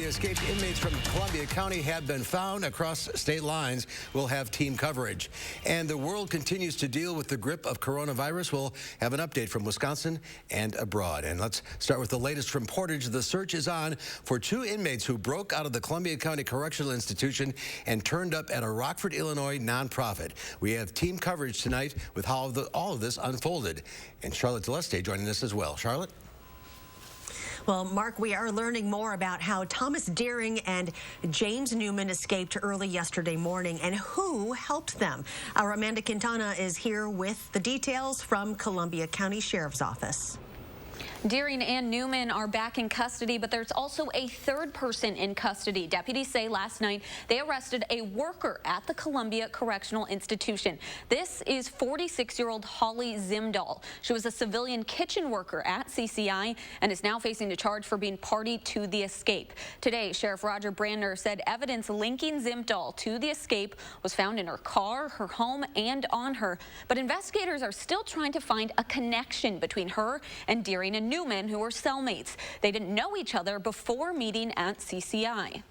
the escaped inmates from Columbia County have been found across state lines. We'll have team coverage. And the world continues to deal with the grip of coronavirus. We'll have an update from Wisconsin and abroad. And let's start with the latest from Portage. The search is on for 2 inmates who broke out of the Columbia County Correctional Institution and turned up at a Rockford, Illinois nonprofit. We have team coverage tonight with how all of this unfolded. And Charlotte Deleste joining us as well. Charlotte? Well, Mark, we are learning more about how Thomas Deering and James Newman escaped early yesterday morning and who helped them. Our Amanda Quintana is here with the details from Columbia County Sheriff's Office. Deering and Newman are back in custody, but there's also a third person in custody. Deputies say last night they arrested a worker at the Columbia Correctional Institution. This is 46-year-old Holly Zimdahl. She was a civilian kitchen worker at CCI and is now facing a charge for being party to the escape. Today, Sheriff Roger Brandner said evidence linking Zimdahl to the escape was found in her car, her home, and on her. But investigators are still trying to find a connection between her and Deering and Newman, who were cellmates. They didn't know each other before meeting at CCI.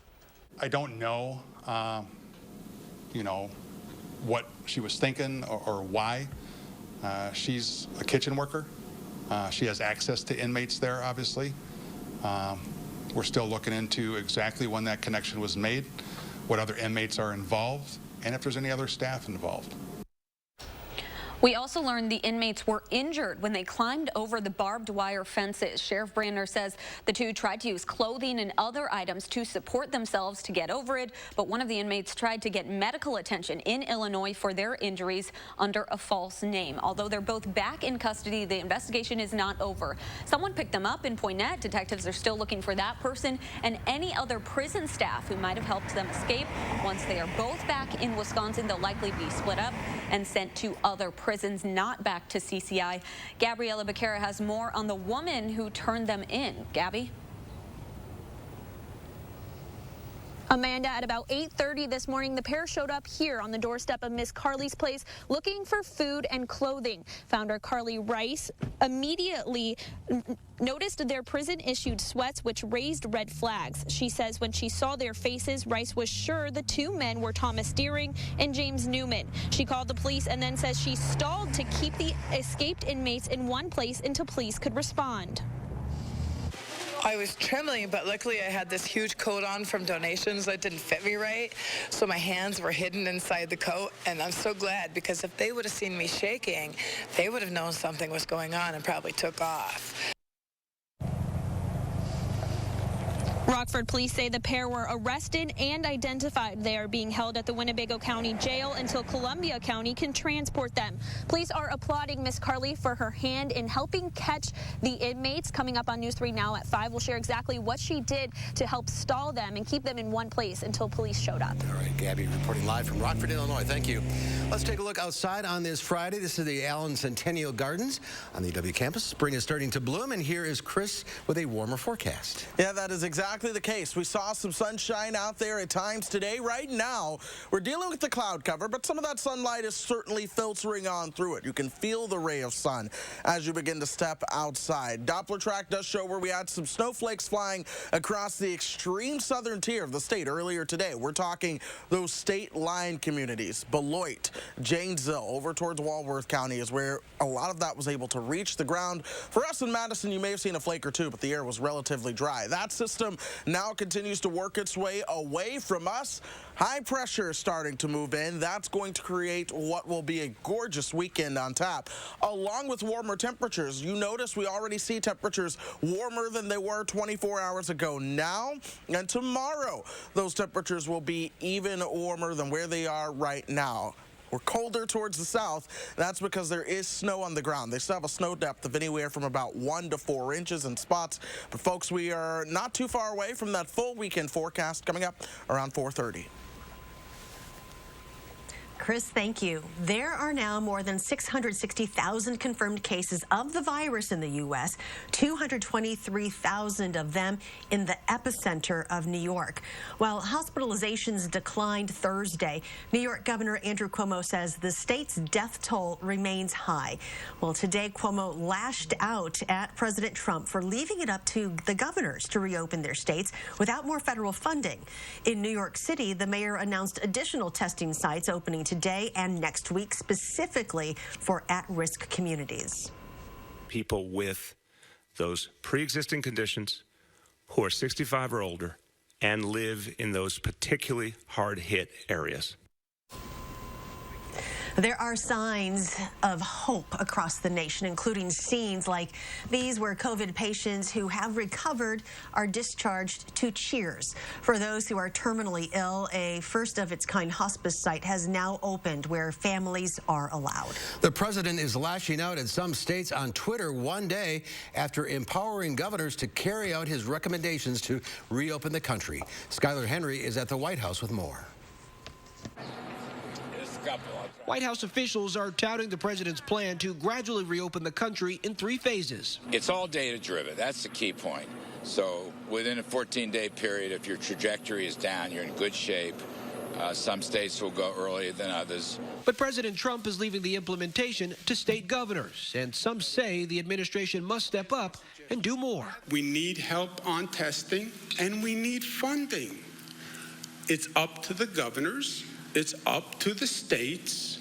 I don't know, what she was thinking or why. She's a kitchen worker. She has access to inmates there, obviously. We're still looking into exactly when that connection was made, what other inmates are involved, and if there's any other staff involved. We also learned the inmates were injured when they climbed over the barbed wire fences. Sheriff Brandner says the 2 tried to use clothing and other items to support themselves to get over it, but one of the inmates tried to get medical attention in Illinois for their injuries under a false name. Although they're both back in custody, the investigation is not over. Someone picked them up in Poinnette. Detectives are still looking for that person and any other prison staff who might have helped them escape. Once they are both back in Wisconsin, they'll likely be split up and sent to other prisons, not back to CCI. Gabriella Becerra has more on the woman who turned them in. Gabby? Amanda, at about 8:30 this morning, the pair showed up here on the doorstep of Miss Carly's place looking for food and clothing. Founder Carly Rice immediately noticed their prison-issued sweats, which raised red flags. She says when she saw their faces, Rice was sure the 2 men were Thomas Deering and James Newman. She called the police and then says she stalled to keep the escaped inmates in one place until police could respond. I was trembling, but luckily I had this huge coat on from donations that didn't fit me right, so my hands were hidden inside the coat, and I'm so glad, because if they would have seen me shaking, they would have known something was going on and probably took off. Rockford police say the pair were arrested and identified. They are being held at the Winnebago County Jail until Columbia County can transport them. Police are applauding Miss Carly for her hand in helping catch the inmates. Coming up on News 3 now at 5, we'll share exactly what she did to help stall them and keep them in one place until police showed up. All right, Gabby reporting live from Rockford, Illinois. Thank you. Let's take a look outside on this Friday. This is the Allen Centennial Gardens on the W campus. Spring is starting to bloom, and here is Chris with a warmer forecast. Yeah, that is exactly the case. We saw some sunshine out there at times today. Right now, we're dealing with the cloud cover, but some of that sunlight is certainly filtering on through it. You can feel the ray of sun as you begin to step outside. Doppler track does show where we had some snowflakes flying across the extreme southern tier of the state earlier today. We're talking those state line communities. Beloit, Janesville, over towards Walworth County is where a lot of that was able to reach the ground. For us in Madison, you may have seen a flake or 2, but the air was relatively dry. That system now continues to work its way away from us. High pressure is starting to move in. That's going to create what will be a gorgeous weekend on tap, along with warmer temperatures. You notice we already see temperatures warmer than they were 24 hours ago now. And tomorrow, those temperatures will be even warmer than where they are right now. We're colder towards the south. That's because there is snow on the ground. They still have a snow depth of anywhere from about 1 to 4 inches in spots. But folks, we are not too far away from that full weekend forecast coming up around 4:30. Chris, thank you. There are now more than 660,000 confirmed cases of the virus in the U.S., 223,000 of them in the epicenter of New York. While hospitalizations declined Thursday, New York Governor Andrew Cuomo says the state's death toll remains high. Well, today, Cuomo lashed out at President Trump for leaving it up to the governors to reopen their states without more federal funding. In New York City, the mayor announced additional testing sites opening today and next week, specifically for at-risk communities. People with those pre-existing conditions who are 65 or older and live in those particularly hard-hit areas. There are signs of hope across the nation, including scenes like these where COVID patients who have recovered are discharged to cheers. For those who are terminally ill, a first-of-its-kind hospice site has now opened where families are allowed. The president is lashing out at some states on Twitter one day after empowering governors to carry out his recommendations to reopen the country. Skylar Henry is at the White House with more. White House officials are touting the president's plan to gradually reopen the country in 3 phases. It's all data-driven. That's the key point. So within a 14-day period, if your trajectory is down, you're in good shape. Some states will go earlier than others. But President Trump is leaving the implementation to state governors, and some say the administration must step up and do more. We need help on testing, and we need funding. It's up to the governors. It's up to the states.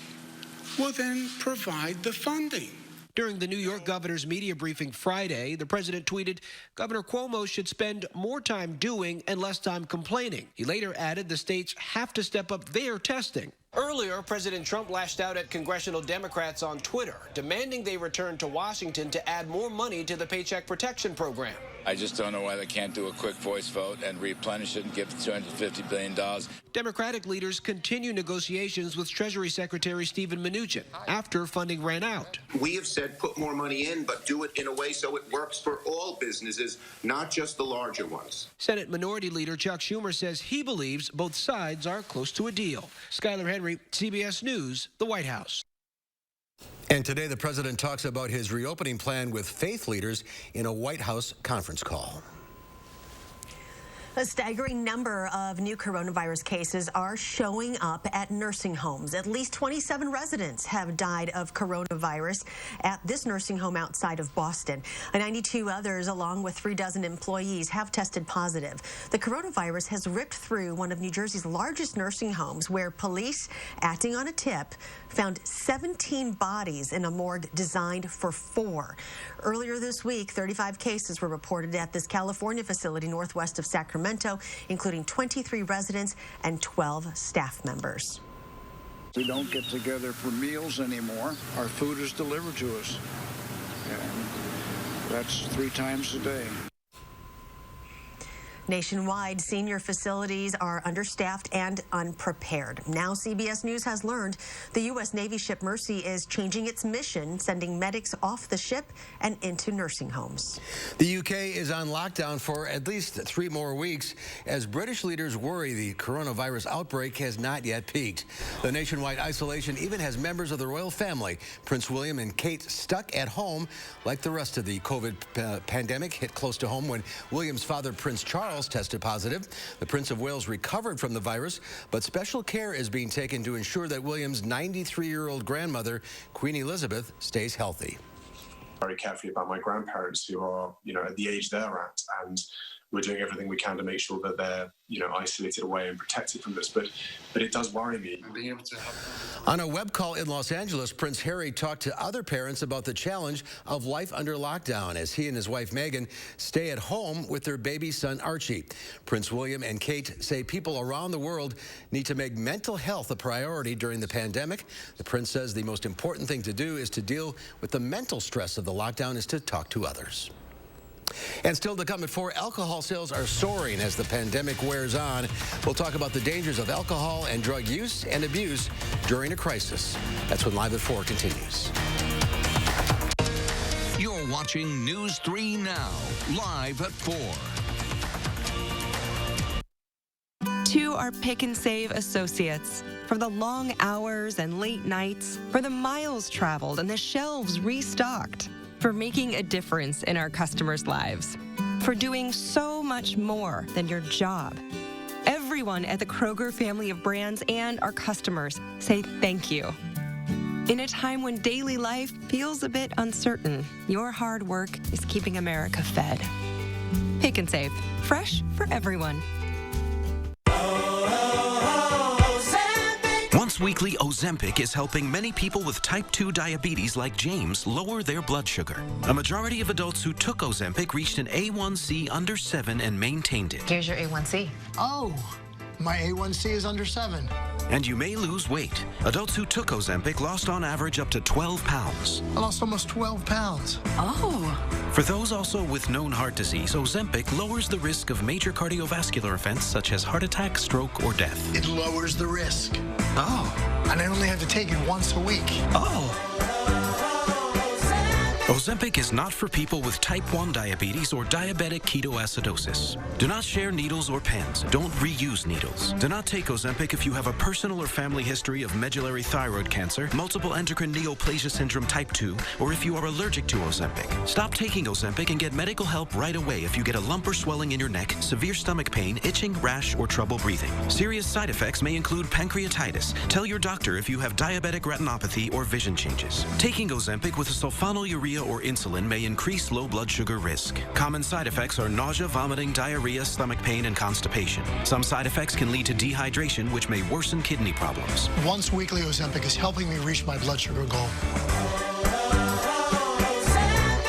Well, then provide the funding. During the New York governor's media briefing Friday, the president tweeted, Governor Cuomo should spend more time doing and less time complaining. He later added the states have to step up their testing. Earlier, President Trump lashed out at congressional Democrats on Twitter, demanding they return to Washington to add more money to the Paycheck Protection Program. I just don't know why they can't do a quick voice vote and replenish it and give $250 billion. Democratic leaders continue negotiations with Treasury Secretary Steven Mnuchin after funding ran out. We have said put more money in, but do it in a way so it works for all businesses, not just the larger ones. Senate Minority Leader Chuck Schumer says he believes both sides are close to a deal. Skylar Henry, CBS News, the White House. And today, the president talks about his reopening plan with faith leaders in a White House conference call. A staggering number of new coronavirus cases are showing up at nursing homes. At least 27 residents have died of coronavirus at this nursing home outside of Boston. 92 others, along with 36 employees, have tested positive. The coronavirus has ripped through one of New Jersey's largest nursing homes, where police, acting on a tip, found 17 bodies in a morgue designed for 4. Earlier this week, 35 cases were reported at this California facility northwest of Sacramento, including 23 residents and 12 staff members. We don't get together for meals anymore. Our food is delivered to us, and that's 3 times a day. Nationwide, senior facilities are understaffed and unprepared. Now, CBS News has learned the U.S. Navy ship Mercy is changing its mission, sending medics off the ship and into nursing homes. The UK is on lockdown for at least 3 more weeks as British leaders worry the coronavirus outbreak has not yet peaked. The nationwide isolation even has members of the royal family, Prince William and Kate, stuck at home like the rest of the COVID pandemic hit close to home when William's father, Prince Charles, tested positive. The Prince of Wales recovered from the virus, but special care is being taken to ensure that William's 93-year-old grandmother, Queen Elizabeth, stays healthy. Very carefully about my grandparents who are, at the age they're at, and we're doing everything we can to make sure that they're, isolated away and protected from this. But it does worry me. Being able to help. On a web call in Los Angeles, Prince Harry talked to other parents about the challenge of life under lockdown as he and his wife Meghan stay at home with their baby son Archie. Prince William and Kate say people around the world need to make mental health a priority during the pandemic. The prince says the most important thing to do is to deal with the mental stress of the lockdown is to talk to others. And still to come at 4, alcohol sales are soaring as the pandemic wears on. We'll talk about the dangers of alcohol and drug use and abuse during a crisis. That's when Live at 4 continues. You're watching News 3 Now, live at 4. To our Pick and Save associates, for the long hours and late nights, for the miles traveled and the shelves restocked, for making a difference in our customers' lives, for doing so much more than your job. Everyone at the Kroger family of brands and our customers say thank you. In a time when daily life feels a bit uncertain, your hard work is keeping America fed. Pick and Save, fresh for everyone. Once weekly Ozempic is helping many people with type 2 diabetes like James lower their blood sugar. A majority of adults who took Ozempic reached an A1C under 7 and maintained it. Here's your A1C. Oh, my A1C is under 7. And you may lose weight. Adults who took Ozempic lost on average up to 12 pounds. I lost almost 12 pounds. Oh. For those also with known heart disease, Ozempic lowers the risk of major cardiovascular events such as heart attack, stroke, or death. It lowers the risk. Oh. And I only have to take it once a week. Oh. Ozempic is not for people with type 1 diabetes or diabetic ketoacidosis. Do not share needles or pens. Don't reuse needles. Do not take Ozempic if you have a personal or family history of medullary thyroid cancer, multiple endocrine neoplasia syndrome type 2, or if you are allergic to Ozempic. Stop taking Ozempic and get medical help right away if you get a lump or swelling in your neck, severe stomach pain, itching, rash, or trouble breathing. Serious side effects may include pancreatitis. Tell your doctor if you have diabetic retinopathy or vision changes. Taking Ozempic with a sulfonylurea or insulin may increase low blood sugar risk. Common side effects are nausea, vomiting, diarrhea, stomach pain, and constipation. Some side effects can lead to dehydration, which may worsen kidney problems. Once weekly Ozempic is helping me reach my blood sugar goal.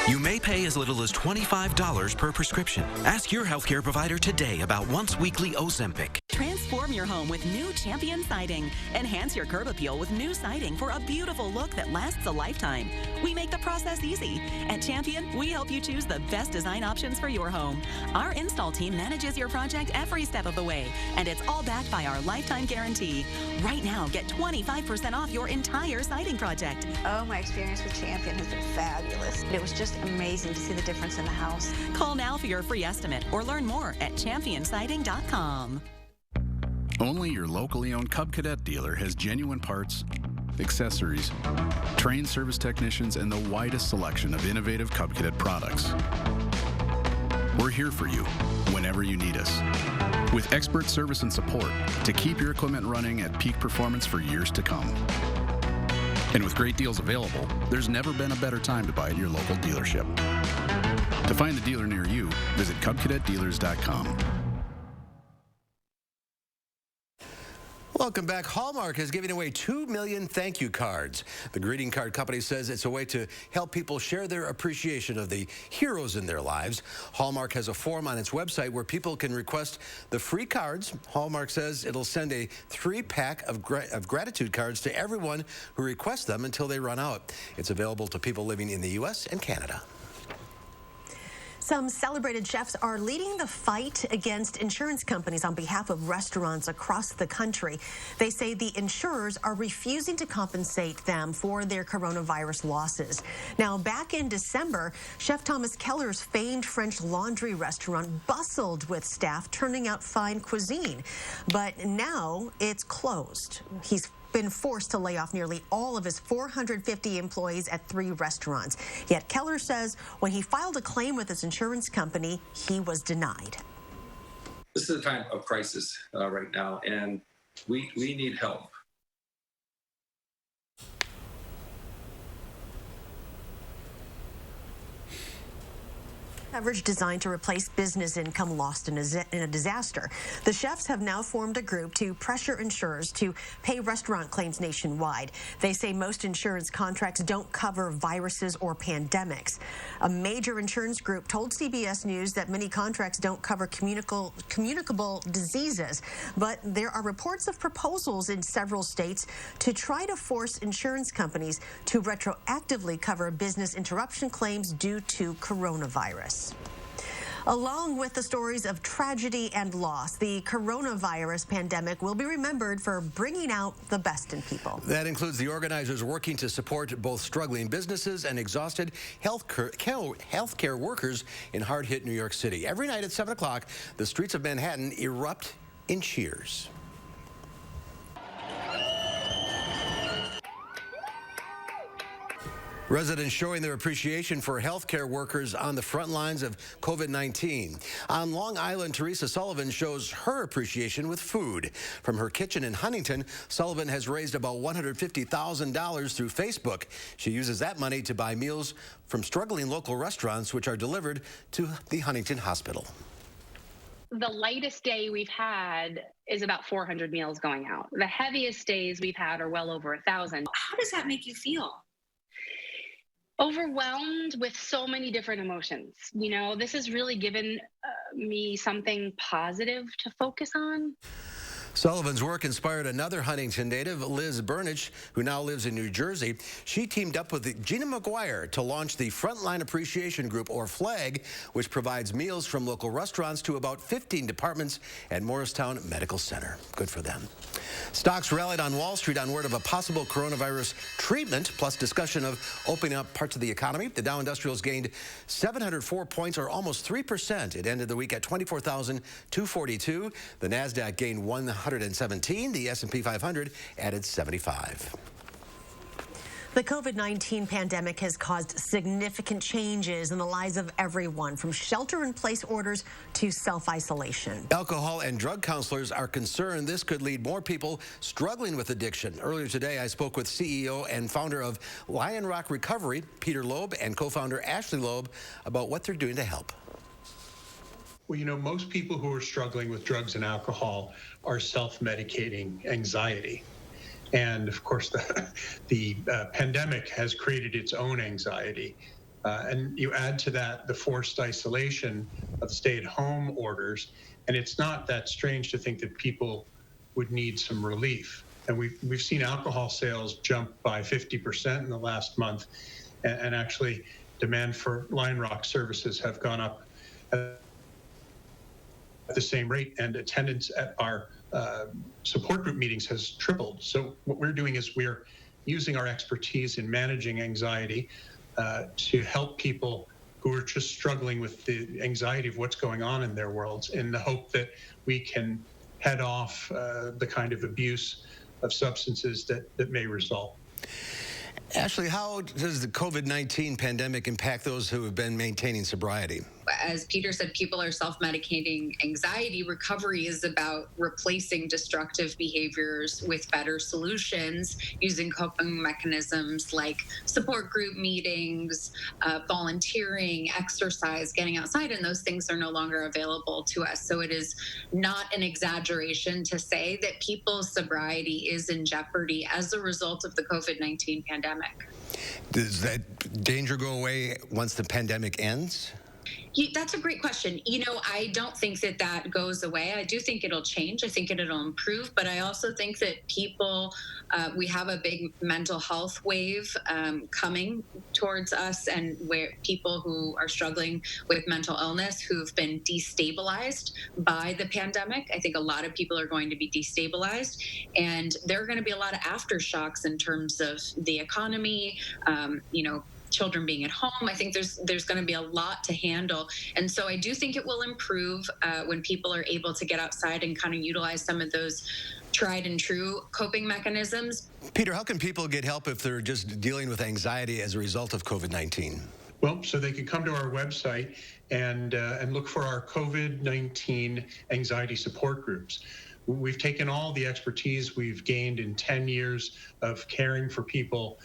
You may pay as little as $25 per prescription. Ask your healthcare provider today about once weekly Ozempic. Transform your home with new Champion siding. Enhance your curb appeal with new siding for a beautiful look that lasts a lifetime. We make the process easy. At Champion, we help you choose the best design options for your home. Our install team manages your project every step of the way, and it's all backed by our lifetime guarantee. Right now, get 25% off your entire siding project. Oh, my experience with Champion has been fabulous. It was just amazing to see the difference in the house. Call now for your free estimate or learn more at championsiding.com. Only your locally owned Cub Cadet dealer has genuine parts, accessories, trained service technicians, and the widest selection of innovative Cub Cadet products. We're here for you whenever you need us, with expert service and support to keep your equipment running at peak performance for years to come. And with great deals available, there's never been a better time to buy at your local dealership. To find the dealer near you, visit CubCadetDealers.com. Welcome back. Hallmark is giving away 2 million thank you cards. The greeting card company says it's a way to help people share their appreciation of the heroes in their lives. Hallmark has a form on its website where people can request the free cards. Hallmark says it'll send a 3-pack of gratitude cards to everyone who requests them until they run out. It's available to people living in the U.S. and Canada. Some celebrated chefs are leading the fight against insurance companies on behalf of restaurants across the country. They say the insurers are refusing to compensate them for their coronavirus losses. Now, back in December, Chef Thomas Keller's famed French Laundry restaurant bustled with staff turning out fine cuisine. But now it's closed. He's been forced to lay off nearly all of his 450 employees at 3 restaurants. Yet Keller says when he filed a claim with his insurance company, he was denied. This is a time of crisis right now, and we need help. Coverage designed to replace business income lost in a disaster. The chefs have now formed a group to pressure insurers to pay restaurant claims nationwide. They say most insurance contracts don't cover viruses or pandemics. A major insurance group told CBS News that many contracts don't cover communicable diseases, but there are reports of proposals in several states to try to force insurance companies to retroactively cover business interruption claims due to coronavirus. Along with the stories of tragedy and loss, the coronavirus pandemic will be remembered for bringing out the best in people. That includes the organizers working to support both struggling businesses and exhausted healthcare workers in hard-hit New York City. Every night at 7 o'clock, the streets of Manhattan erupt in Cheers. Residents showing their appreciation for healthcare workers on the front lines of COVID-19. On Long Island, Teresa Sullivan shows her appreciation with food. From her kitchen in Huntington, Sullivan has raised about $150,000 through Facebook. She uses that money to buy meals from struggling local restaurants, which are delivered to the Huntington Hospital. The lightest day we've had is about 400 meals going out. The heaviest days we've had are well over 1,000. How does that make you feel? Overwhelmed with so many different emotions. You know, this has really given me something positive to focus on. Sullivan's work inspired another Huntington native, Liz Burnich, who now lives in New Jersey. She teamed up with Gina McGuire to launch the Frontline Appreciation Group, or FLAG, which provides meals from local restaurants to about 15 departments at Morristown Medical Center. Good for them. Stocks rallied on Wall Street on word of a possible coronavirus treatment, plus discussion of opening up parts of the economy. The Dow Industrials gained 704 points, or almost 3%. It ended the week at 24,242. The NASDAQ gained 117. The S&P 500 added 75. The COVID-19 pandemic has caused significant changes in the lives of everyone, from shelter-in-place orders to self-isolation. Alcohol and drug counselors are concerned this could lead more people struggling with addiction. Earlier today, I spoke with CEO and founder of Lion Rock Recovery, Peter Loeb, and co-founder Ashley Loeb about what they're doing to help. Well, you know, most people who are struggling with drugs and alcohol are self-medicating anxiety. And of course, the pandemic has created its own anxiety. And you add to that the forced isolation of stay-at-home orders. And it's not that strange to think that people would need some relief. And we've seen alcohol sales jump by 50% in the last month. And actually, demand for Lion Rock services have gone up at the same rate. And attendance at our support group meetings has tripled. So what we're doing is we're using our expertise in managing anxiety to help people who are just struggling with the anxiety of what's going on in their worlds, in the hope that we can head off the kind of abuse of substances that may result. Ashley, how does the COVID-19 pandemic impact those who have been maintaining sobriety? As Peter said, people are self-medicating anxiety. Recovery is about replacing destructive behaviors with better solutions, using coping mechanisms like support group meetings, volunteering, exercise, getting outside, and those things are no longer available to us. So it is not an exaggeration to say that people's sobriety is in jeopardy as a result of the COVID-19 pandemic. Does that danger go away once the pandemic ends? That's a great question. You know, I don't think that goes away. I do think it'll change. I think it'll improve. But I also think that people, we have a big mental health wave coming towards us, and where people who are struggling with mental illness who've been destabilized by the pandemic. I think a lot of people are going to be destabilized, and there are going to be a lot of aftershocks in terms of the economy, children being at home. I think there's going to be a lot to handle. And so I do think it will improve when people are able to get outside and kind of utilize some of those tried and true coping mechanisms. Peter, how can people get help if they're just dealing with anxiety as a result of COVID-19? Well, so they can come to our website and look for our COVID-19 anxiety support groups. We've taken all the expertise we've gained in 10 years of caring for people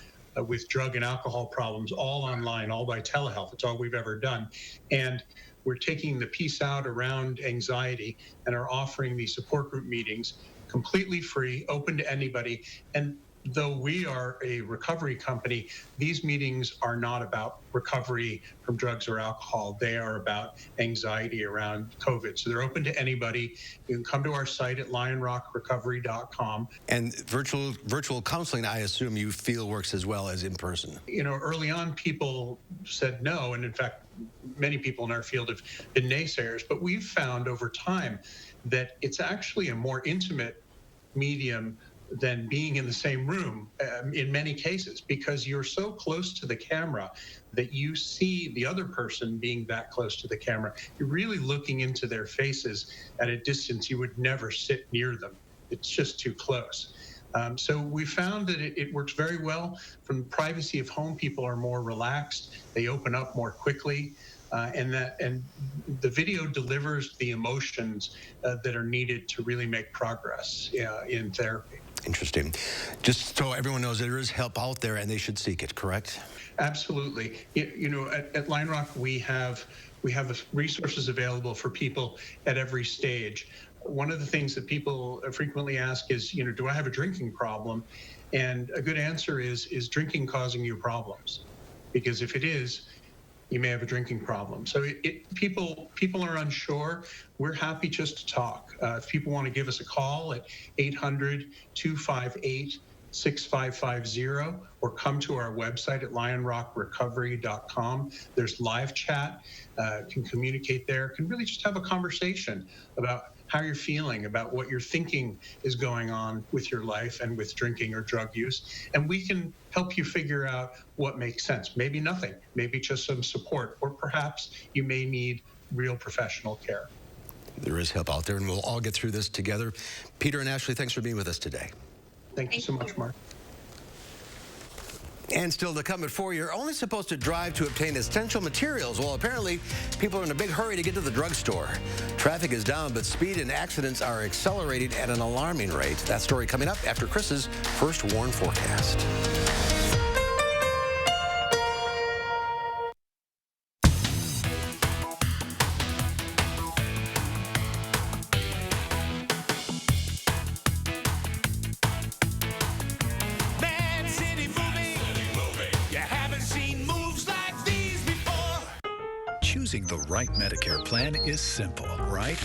with drug and alcohol problems, all online, all by telehealth. It's all we've ever done. And we're taking the piece out around anxiety and are offering these support group meetings completely free, open to anybody. And though we are a recovery company, these meetings are not about recovery from drugs or alcohol. They are about anxiety around COVID. So they're open to anybody. You can come to our site at lionrockrecovery.com. And virtual counseling, I assume you feel works as well as in person. You know, early on, people said no. And in fact, many people in our field have been naysayers. But we've found over time that it's actually a more intimate medium than being in the same room in many cases, because you're so close to the camera that you see the other person being that close to the camera. You're really looking into their faces at a distance you would never sit near them. It's just too close. So we found that it works very well. From the privacy of home, people are more relaxed. They open up more quickly. And the video delivers the emotions that are needed to really make progress in therapy. Interesting. Just so everyone knows, there is help out there and they should seek it, correct? Absolutely. You know, at Lion Rock, we have resources available for people at every stage. One of the things that people frequently ask is, you know, do I have a drinking problem? And a good answer is drinking causing you problems? Because if it is, you may have a drinking problem. So people are unsure. We're happy just to talk. If people want to give us a call at 800-258-6550 or come to our website at lionrockrecovery.com. There's live chat, can communicate there, can really just have a conversation about how you're feeling, about what you're thinking is going on with your life and with drinking or drug use. And we can help you figure out what makes sense. Maybe nothing, maybe just some support, or perhaps you may need real professional care. There is help out there, and we'll all get through this together. Peter and Ashley, thanks for being with us today. Thank you so much, Mark. And still to come at 4, you're only supposed to drive to obtain essential materials. Well, apparently, people are in a big hurry to get to the drugstore. Traffic is down, but speed and accidents are accelerating at an alarming rate. That story coming up after Chris's First Warn forecast. Choosing the right Medicare plan is simple, right?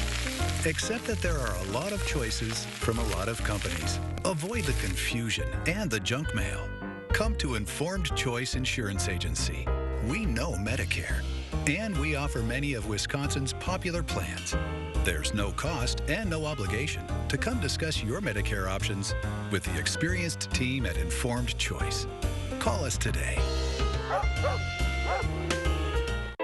Except that there are a lot of choices from a lot of companies. Avoid the confusion and the junk mail. Come to Informed Choice Insurance Agency. We know Medicare, and we offer many of Wisconsin's popular plans. There's no cost and no obligation to come discuss your Medicare options with the experienced team at Informed Choice. Call us today.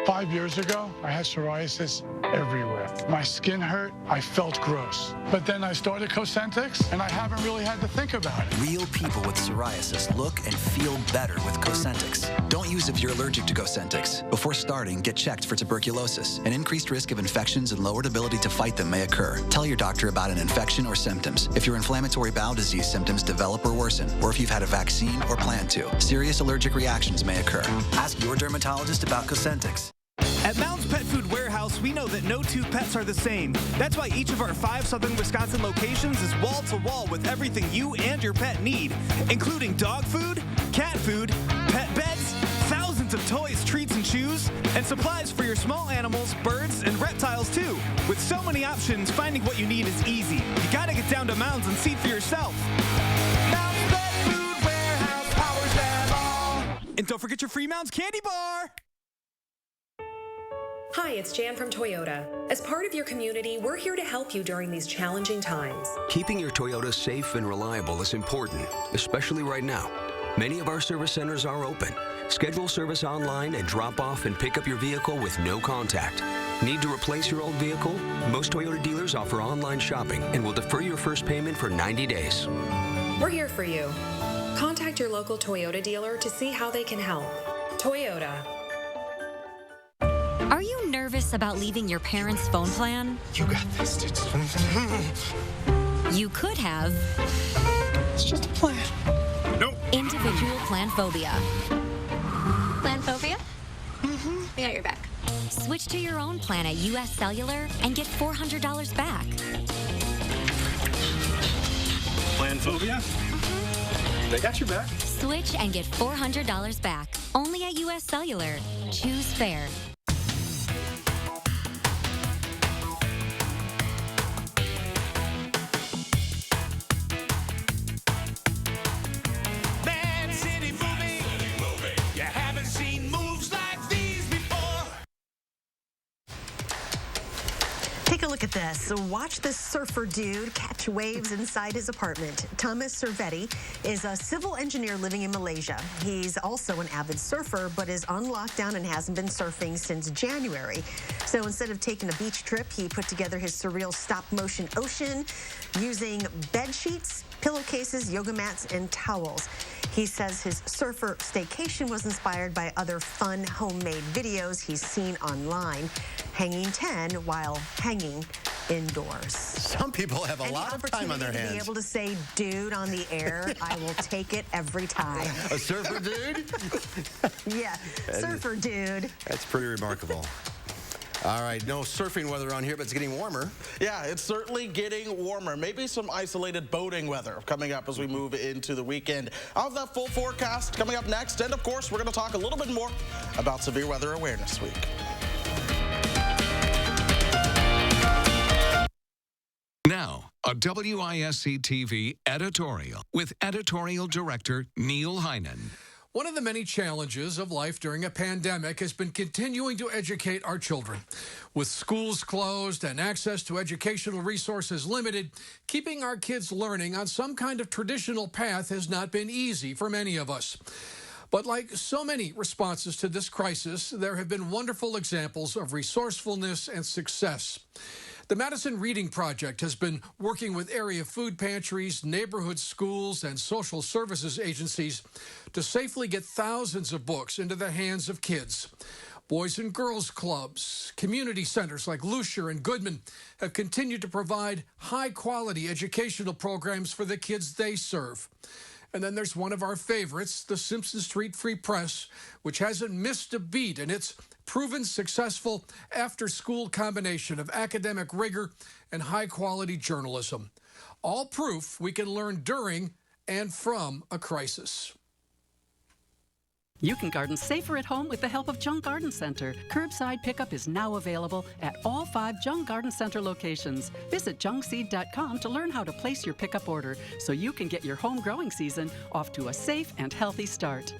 5 years ago, I had psoriasis everywhere. My skin hurt, I felt gross. But then I started Cosentyx, and I haven't really had to think about it. Real people with psoriasis look and feel better with Cosentyx. Don't use if you're allergic to Cosentyx. Before starting, get checked for tuberculosis. An increased risk of infections and lowered ability to fight them may occur. Tell your doctor about an infection or symptoms. If your inflammatory bowel disease symptoms develop or worsen, or if you've had a vaccine or plan to, serious allergic reactions may occur. Ask your dermatologist about Cosentyx. At Mounds Pet Food Warehouse, we know that no two pets are the same. That's why each of our 5 southern Wisconsin locations is wall-to-wall with everything you and your pet need, including dog food, cat food, pet beds, thousands of toys, treats, and chews, and supplies for your small animals, birds, and reptiles, too. With so many options, finding what you need is easy. You gotta get down to Mounds and see for yourself. Mounds Pet Food Warehouse powers them all. And don't forget your free Mounds candy bar! Hi, it's Jan from Toyota. As part of your community, we're here to help you during these challenging times. Keeping your Toyota safe and reliable is important, especially right now. Many of our service centers are open. Schedule service online and drop off and pick up your vehicle with no contact. Need to replace your old vehicle? Most Toyota dealers offer online shopping and will defer your first payment for 90 days. We're here for you. Contact your local Toyota dealer to see how they can help. Toyota. Are you nervous about leaving your parents' phone plan? You got this, dude. You could have. It's just a plan. Nope. Individual plan phobia. Plan phobia? Mm-hmm. We got your back. Switch to your own plan at US Cellular and get $400 back. Plan phobia? Mm-hmm. They got your back. Switch and get $400 back. Only at US Cellular. Choose fair. Take a look at at this. Watch this surfer dude catch waves inside his apartment. Thomas Servetti is a civil engineer living in Malaysia. He's also an avid surfer, but is on lockdown and hasn't been surfing since January. So instead of taking a beach trip, he put together his surreal stop-motion ocean using bed sheets, pillowcases, yoga mats, and towels. He says his surfer staycation was inspired by other fun homemade videos he's seen online, hanging 10 while hanging indoors. Some people have a lot of time on their hands. To be able to say dude on the air, I will take it every time. A surfer dude? Yeah, surfer dude. That's pretty remarkable. All right, no surfing weather on here, but it's getting warmer. Yeah, it's certainly getting warmer. Maybe some isolated boating weather coming up as we move into the weekend. I'll have that full forecast coming up next. And of course, we're going to talk a little bit more about Severe Weather Awareness Week. Now, a WISC-TV editorial with editorial director Neil Heinen. One of the many challenges of life during a pandemic has been continuing to educate our children. With schools closed and access to educational resources limited, keeping our kids learning on some kind of traditional path has not been easy for many of us. But like so many responses to this crisis, there have been wonderful examples of resourcefulness and success. The Madison Reading Project has been working with area food pantries, neighborhood schools, and social services agencies to safely get thousands of books into the hands of kids. Boys and girls clubs, community centers like Lucier and Goodman have continued to provide high-quality educational programs for the kids they serve. And then there's one of our favorites, the Simpson Street Free Press, which hasn't missed a beat in its proven successful after-school combination of academic rigor and high-quality journalism. All proof we can learn during and from a crisis. You can garden safer at home with the help of Jung Garden Center. Curbside pickup is now available at all 5 Jung Garden Center locations. Visit jungseed.com to learn how to place your pickup order so you can get your home growing season off to a safe and healthy start.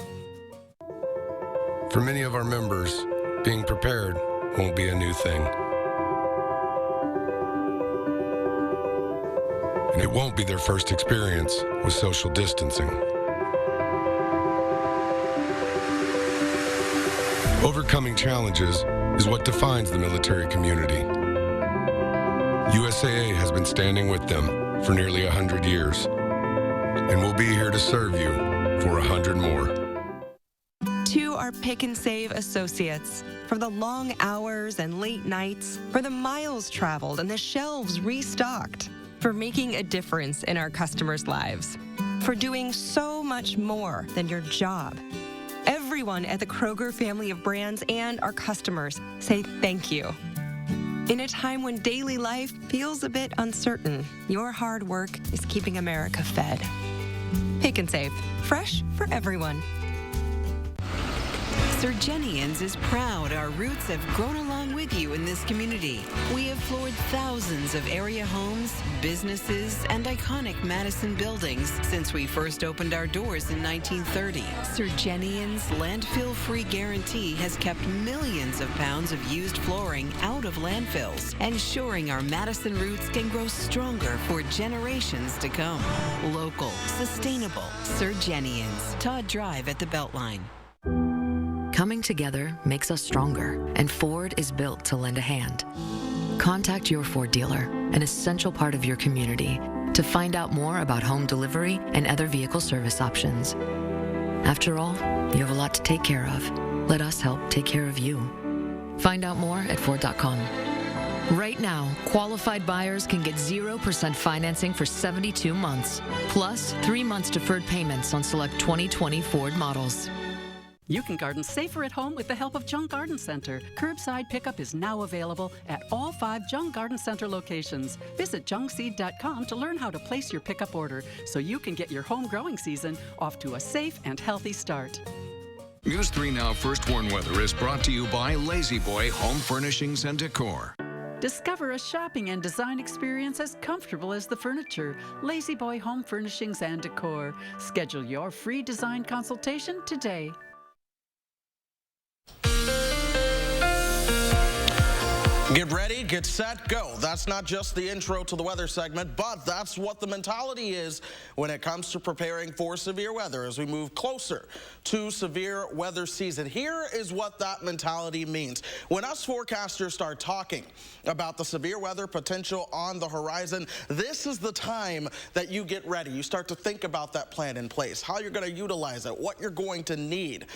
For many of our members, being prepared won't be a new thing. And it won't be their first experience with social distancing. Overcoming challenges is what defines the military community. USAA has been standing with them for nearly 100 years, and we'll be here to serve you for 100 more. To our Pick and Save associates, for the long hours and late nights, for the miles traveled and the shelves restocked, for making a difference in our customers' lives, for doing so much more than your job. Everyone at the Kroger family of brands and our customers say thank you. In a time when daily life feels a bit uncertain, your hard work is keeping America fed. Pick and Save, fresh for everyone. Surgenians is proud our roots have grown along with you in this community. We have floored thousands of area homes, businesses, and iconic Madison buildings since we first opened our doors in 1930. Surgenians' landfill-free guarantee has kept millions of pounds of used flooring out of landfills, ensuring our Madison roots can grow stronger for generations to come. Local, sustainable, Surgenians. Todd Drive at the Beltline. Coming together makes us stronger, and Ford is built to lend a hand. Contact your Ford dealer, an essential part of your community, to find out more about home delivery and other vehicle service options. After all, you have a lot to take care of. Let us help take care of you. Find out more at Ford.com. Right now, qualified buyers can get 0% financing for 72 months, plus 3 months deferred payments on select 2020 Ford models. You can garden safer at home with the help of Jung Garden Center. Curbside pickup is now available at all 5 Jung Garden Center locations. Visit jungseed.com to learn how to place your pickup order so you can get your home growing season off to a safe and healthy start. News 3 Now First Warn Weather is brought to you by Lazy Boy Home Furnishings and Decor. Discover a shopping and design experience as comfortable as the furniture. Lazy Boy Home Furnishings and Decor. Schedule your free design consultation today. Get ready, get set, go. That's not just the intro to the weather segment, but that's what the mentality is when it comes to preparing for severe weather as we move closer to severe weather season. Here is what that mentality means. When us forecasters start talking about the severe weather potential on the horizon, this is the time that you get ready. You start to think about that plan in place, how you're going to utilize it, what you're going to need.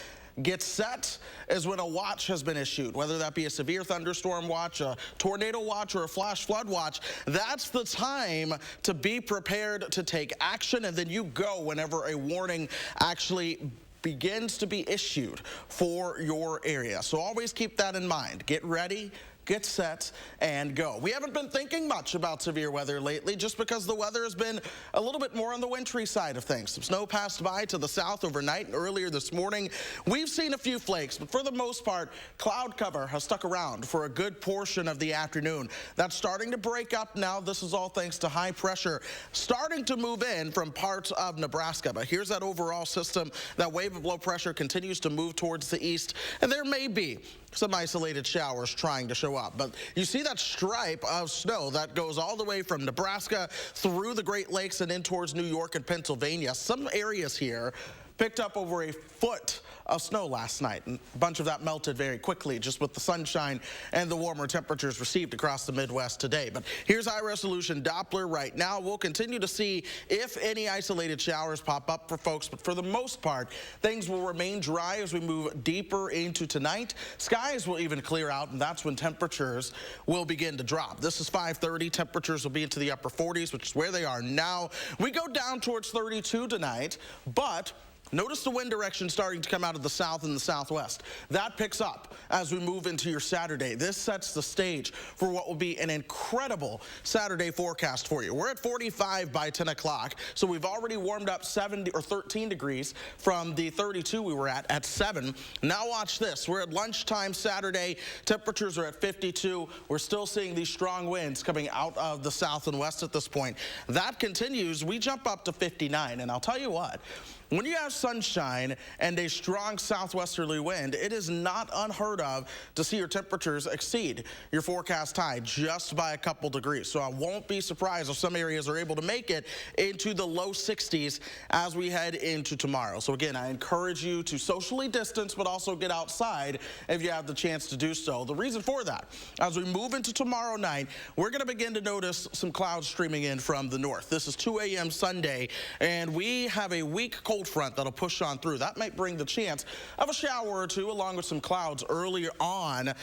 Get set is when a watch has been issued, whether that be a severe thunderstorm watch, a tornado watch, or a flash flood watch. That's the time to be prepared to take action, and then you go whenever a warning actually begins to be issued for your area. So always keep that in mind. Get ready, get set, and go. We haven't been thinking much about severe weather lately just because the weather has been a little bit more on the wintry side of things. Some snow passed by to the south overnight and earlier this morning. We've seen a few flakes, but for the most part, cloud cover has stuck around for a good portion of the afternoon. That's starting to break up now. This is all thanks to high pressure starting to move in from parts of Nebraska. But here's that overall system. That wave of low pressure continues to move towards the east, and there may be some isolated showers trying to show up. But you see that stripe of snow that goes all the way from Nebraska through the Great Lakes and in towards New York and Pennsylvania. Some areas here picked up over a foot of snow last night, and a bunch of that melted very quickly just with the sunshine and the warmer temperatures received across the Midwest today. But here's high-resolution Doppler right now. We'll continue to see if any isolated showers pop up for folks, but for the most part, things will remain dry as we move deeper into tonight. Skies will even clear out, and that's when temperatures will begin to drop. This is 5:30. Temperatures will be into the upper 40s, which is where they are now. We go down towards 32 tonight, but notice the wind direction starting to come out of the south and the southwest. That picks up as we move into your Saturday. This sets the stage for what will be an incredible Saturday forecast for you. We're at 45 by 10 o'clock, so we've already warmed up 70 or 13 degrees from the 32 we were at 7. Now watch this. We're at lunchtime Saturday. Temperatures are at 52. We're still seeing these strong winds coming out of the south and west at this point. That continues. We jump up to 59, and I'll tell you what, when you have sunshine and a strong southwesterly wind, it is not unheard of to see your temperatures exceed your forecast high just by a couple degrees. So I won't be surprised if some areas are able to make it into the low 60s as we head into tomorrow. So again, I encourage you to socially distance, but also get outside if you have the chance to do so. The reason for that, as we move into tomorrow night, we're going to begin to notice some clouds streaming in from the north. This is 2 a.m. Sunday, and we have a weak cold front that'll push on through. That might bring the chance of a shower or two along with some clouds earlier on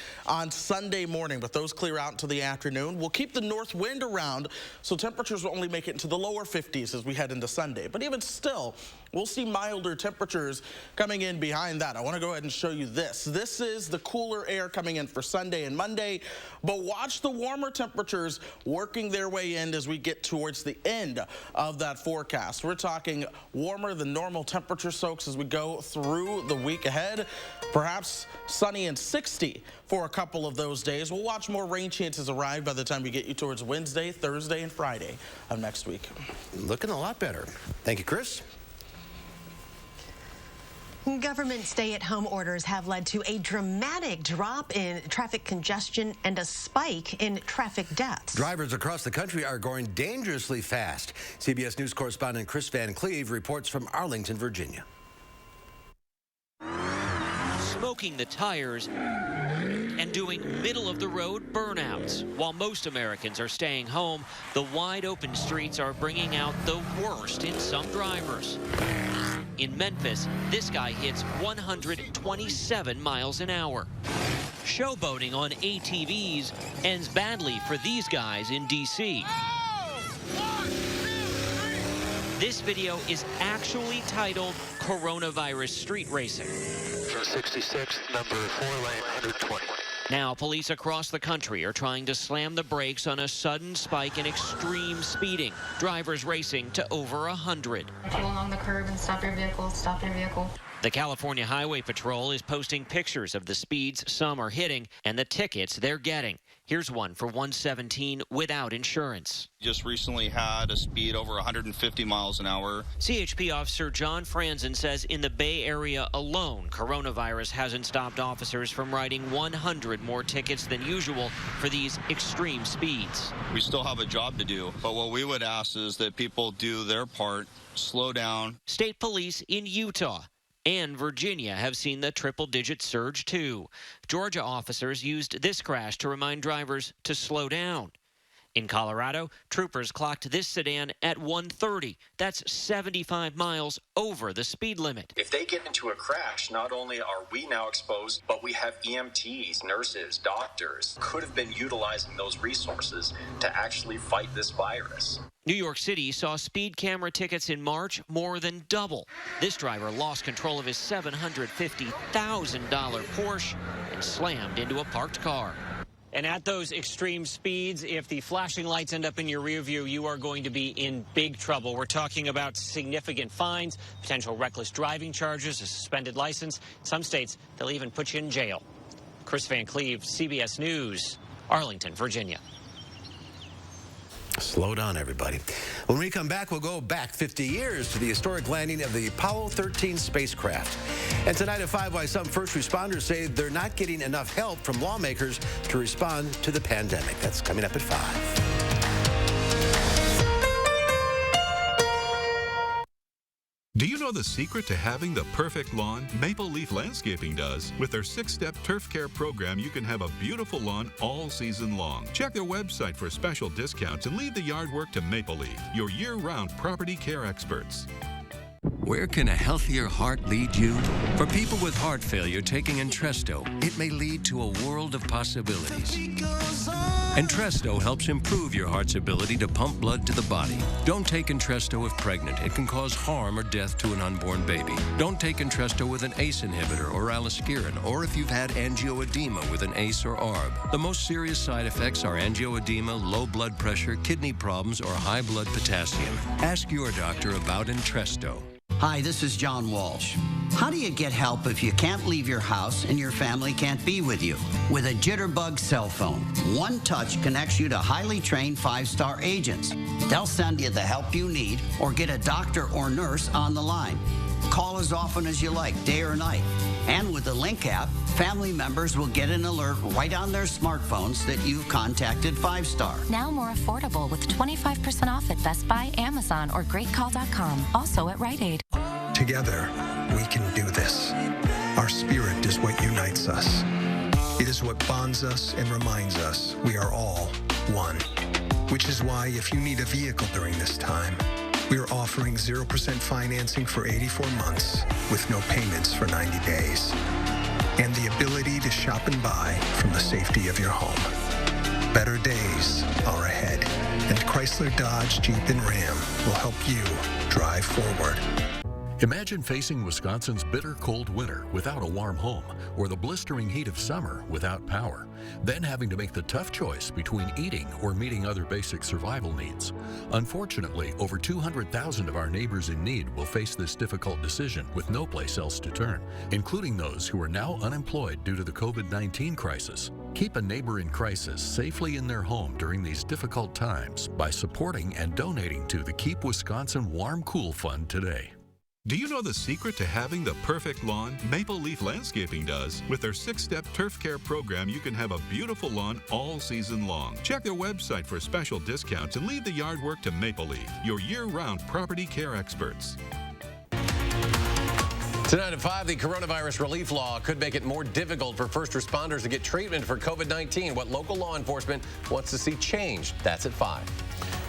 Sunday morning, but those clear out into the afternoon. We'll keep the north wind around, so temperatures will only make it into the lower 50s as we head into Sunday. But even still, we'll see milder temperatures coming in behind that. I want to go ahead and show you this. This is the cooler air coming in for Sunday and Monday, but watch the warmer temperatures working their way in as we get towards the end of that forecast. We're talking warmer than normal temperature soaks as we go through the week ahead. Perhaps sunny and 60 for a couple of those days. We'll watch more rain chances arrive by the time we get you towards Wednesday, Thursday, and Friday of next week. Looking a lot better. Thank you, Chris. Government stay-at-home orders have led to a dramatic drop in traffic congestion and a spike in traffic deaths. Drivers across the country are going dangerously fast. CBS News correspondent Chris Van Cleve reports from Arlington, Virginia. Smoking the tires and doing middle-of-the-road burnouts. While most Americans are staying home, the wide-open streets are bringing out the worst in some drivers. In Memphis, this guy hits 127 miles an hour. Showboating on ATVs ends badly for these guys in D.C. This video is actually titled Coronavirus Street Racing. From 66th, number 4-lane, 120. Now, police across the country are trying to slam the brakes on a sudden spike in extreme speeding. Drivers racing to over 100. If you go along the curb and stop your vehicle, stop your vehicle. The California Highway Patrol is posting pictures of the speeds some are hitting and the tickets they're getting. Here's one for 117 without insurance. Just recently had a speed over 150 miles an hour. CHP officer John Franzen says in the Bay Area alone, coronavirus hasn't stopped officers from writing 100 more tickets than usual for these extreme speeds. We still have a job to do, but what we would ask is that people do their part, slow down. State police in Utah and Virginia have seen the triple-digit surge, too. Georgia officers used this crash to remind drivers to slow down. In Colorado, troopers clocked this sedan at 130. That's 75 miles over the speed limit. If they get into a crash, not only are we now exposed, but we have EMTs, nurses, doctors, could have been utilizing those resources to actually fight this virus. New York City saw speed camera tickets in March more than double. This driver lost control of his $750,000 Porsche and slammed into a parked car. And at those extreme speeds, if the flashing lights end up in your rear view, you are going to be in big trouble. We're talking about significant fines, potential reckless driving charges, a suspended license. In some states, they'll even put you in jail. Chris Van Cleve, CBS News, Arlington, Virginia. Slow down, everybody. When we come back, we'll go back 50 years to the historic landing of the Apollo 13 spacecraft. And tonight at 5, why some first responders say they're not getting enough help from lawmakers to respond to the pandemic. That's coming up at 5. Do you know the secret to having the perfect lawn? Maple Leaf Landscaping does. With their 6-step turf care program, you can have a beautiful lawn all season long. Check their website for special discounts and leave the yard work to Maple Leaf, your year-round property care experts. Where can a healthier heart lead you? For people with heart failure taking Entresto, it may lead to a world of possibilities. Entresto helps improve your heart's ability to pump blood to the body. Don't take Entresto if pregnant. It can cause harm or death to an unborn baby. Don't take Entresto with an ACE inhibitor or aliskiren, or if you've had angioedema with an ACE or ARB. The most serious side effects are angioedema, low blood pressure, kidney problems, or high blood potassium. Ask your doctor about Entresto. Hi, this is John Walsh. How do you get help if you can't leave your house and your family can't be with you? With a Jitterbug cell phone, one touch connects you to highly trained 5-star agents. They'll send you the help you need or get a doctor or nurse on the line. Call as often as you like, day or night. And with the Link app, family members will get an alert right on their smartphones that you've contacted 5-star. Now more affordable with 25% off at Best Buy, Amazon, or GreatCall.com. Also at Rite Aid. Together, we can do this. Our spirit is what unites us. It is what bonds us and reminds us we are all one. Which is why if you need a vehicle during this time, we are offering 0% financing for 84 months with no payments for 90 days. And the ability to shop and buy from the safety of your home. Better days are ahead, and Chrysler, Dodge, Jeep, and Ram will help you drive forward. Imagine facing Wisconsin's bitter cold winter without a warm home, or the blistering heat of summer without power, then having to make the tough choice between eating or meeting other basic survival needs. Unfortunately, over 200,000 of our neighbors in need will face this difficult decision with no place else to turn, including those who are now unemployed due to the COVID-19 crisis. Keep a neighbor in crisis safely in their home during these difficult times by supporting and donating to the Keep Wisconsin Warm Cool Fund today. Do you know the secret to having the perfect lawn? Maple Leaf Landscaping does. With their 6-step turf care program, you can have a beautiful lawn all season long. Check their website for special discounts and leave the yard work to Maple Leaf, your year-round property care experts. Tonight at 5, the coronavirus relief law could make it more difficult for first responders to get treatment for COVID-19. What local law enforcement wants to see changed. That's at 5.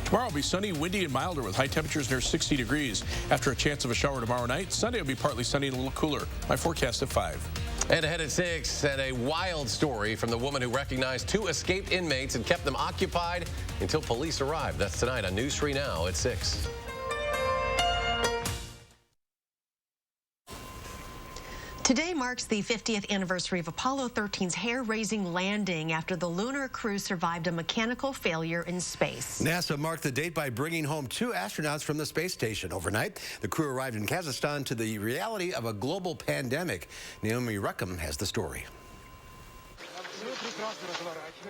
Tomorrow will be sunny, windy, and milder with high temperatures near 60 degrees. After a chance of a shower tomorrow night, Sunday will be partly sunny and a little cooler. My forecast at 5. And ahead at 6, and a wild story from the woman who recognized 2 escaped inmates and kept them occupied until police arrived. That's tonight on News 3 Now at 6. Today marks the 50th anniversary of Apollo 13's hair-raising landing after the lunar crew survived a mechanical failure in space. NASA marked the date by bringing home 2 astronauts from the space station. Overnight, the crew arrived in Kazakhstan to the reality of a global pandemic. Naomi Ruckham has the story.